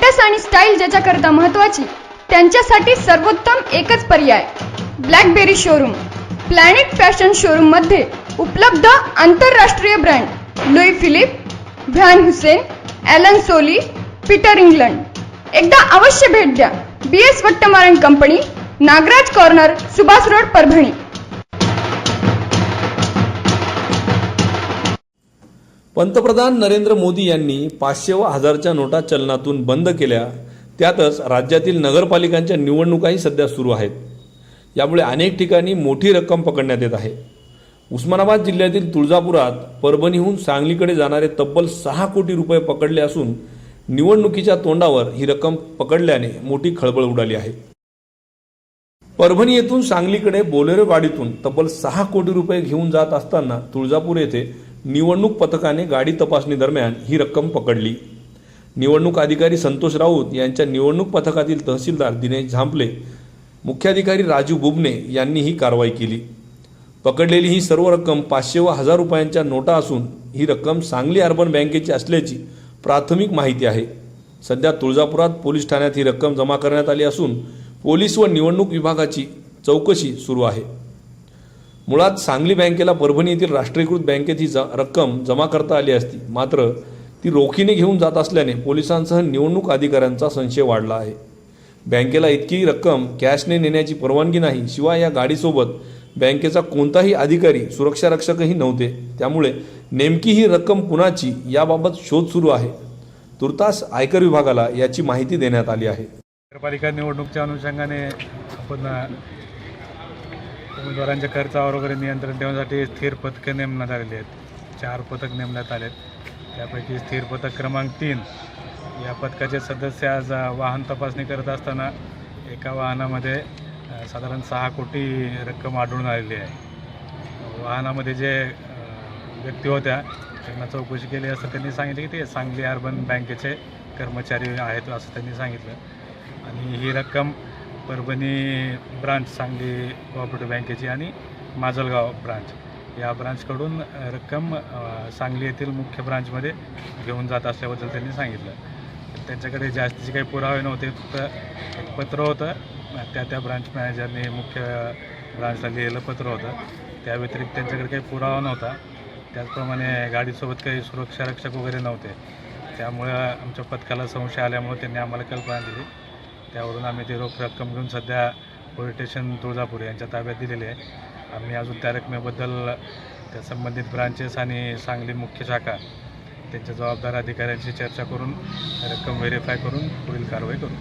Status आणि style ज्याच्याकरता महत्त्वाची त्यांच्यासाठी सर्वोत्तम एकच पर्याय Blackberry showroom. Planet Fashion showroom मध्ये उपलब्ध आंतरराष्ट्रीय brand Louis Philippe, Van Heusen, Allen Solly, Peter England. एकदा अवश्य भेट द्या। BS Vattamaran company, Nagraj corner, Subhash road, Parbhani. पंतप्रधान नरेंद्र मोदी यांनी 500 व 1000च्या नोटा चलनातून बंद केल्या। त्यातच राज्यातील नगरपालिकांच्या निवडणुकाही सध्या सुरू आहेत। यामुळे अनेक ठिकाणी मोठी रक्कम पकडण्यात येत आहे। उस्मानाबाद जिल्ह्यातील तुळजापुरात परभणीहून सांगलीकडे जाणारे तब्बल 6 कोटी रुपये पकडले असून निवडणुकीच्या तोंडावर ही रक्कम पकडल्याने मोठी खळबळ उडाली आहे। परभणी येथून सांगलीकडे बोलेरो गाडीतून तब्बल 6 कोटी रुपये घेऊन जात असताना तुळजापूर येथे निवडणूक पथकाने गाडी तपासणी दरम्यान ही रक्कम पकडली। निवडणूक अधिकारी संतोष राऊत यांच्या निवडणूक पथकातील तहसीलदार दिनेश झांपले, मुख्याधिकारी राजू बुबने यांनी ही कारवाई केली। पकडलेली ही सर्व रक्कम 500 व 1000 रुपयांच्या नोटा असून ही रक्कम सांगली अर्बन बँकेची असल्याची प्राथमिक माहिती आहे। सध्या तुळजापुरात पोलीस ठाण्यात ही रक्कम जमा करण्यात आली असून पोलीस व निवडणूक विभागाची चौकशी सुरू आहे। मुळात सांगली बँकेला परभणी येथील राष्ट्रीयकृत बँकेत ही रक्कम जमा करता आली असती, मात्र ती रोखीने घेऊन जात असल्याने पोलिसांसह निवडणूक अधिकाऱ्यांचा संशय वाढला आहे। बँकेला इतकी रक्कम कॅशने नेण्याची परवानगी नाही, शिवाय या गाडीसोबत बँकेचा कोणताही अधिकारी सुरक्षा रक्षकही नव्हते। त्यामुळे नेमकी ही रक्कम कुणाची याबाबत शोध सुरू आहे। तुर्तास आयकर विभागाला याची माहिती देण्यात आली आहे। नगरपालिका निवडणुकीच्या अनुषंगाने आपण उमेदवारांच्या खर्चावर वगैरे नियंत्रण ठेवण्यासाठी स्थिर पथकं नेमण्यात आलेली आहेत। 4 पथक नेमण्यात आलेत। त्यापैकी स्थिर पथक क्रमांक 3 या पथकाचे सदस्य आज वाहन तपासणी करत असताना एका वाहनामध्ये साधारण 6 कोटी रक्कम आढळून आलेली आहे। वाहनामध्ये जे व्यक्ती होत्या त्यांना चौकशी केली असता त्यांनी सांगितले की ते सांगली अर्बन बँकेचे कर्मचारी आहेत असं त्यांनी सांगितलं। आणि ही रक्कम परभणी ब्रांच सांगली कोऑपरेटिव्ह बँकेची आणि माजलगाव ब्रांच या ब्रांचकडून रक्कम सांगली येथील मुख्य ब्रांचमध्ये घेऊन जात असल्याबद्दल त्यांनी सांगितलं। त्यांच्याकडे जास्तीचे काही पुरावे नव्हते, फक्त एक पत्र होतं त्या ब्रांच मॅनेजरने मुख्य ब्रांचला लिहिलेलं पत्र होतं। त्या व्यतिरिक्त त्यांच्याकडे काही पुरावा नव्हता। त्याचप्रमाणे गाडीसोबत काही सुरक्षा रक्षक वगैरे नव्हते। त्यामुळे आमच्या पथकाला संशय आल्यामुळे त्यांनी आम्हाला कल्पना दिली। त्यावरून आम्ही ती रोख रक्कम घेऊन सध्या पोलीस स्टेशन तुळजापूर यांच्या ताब्यात दिलेली आहे। आम्ही अजून त्या रकमेबद्दल त्या संबंधित ब्रांचेस आणि सांगली मुख्य शाखा त्यांच्या जबाबदार अधिकाऱ्यांशी चर्चा करून रक्कम व्हेरीफाय करून पुढील कारवाई करू।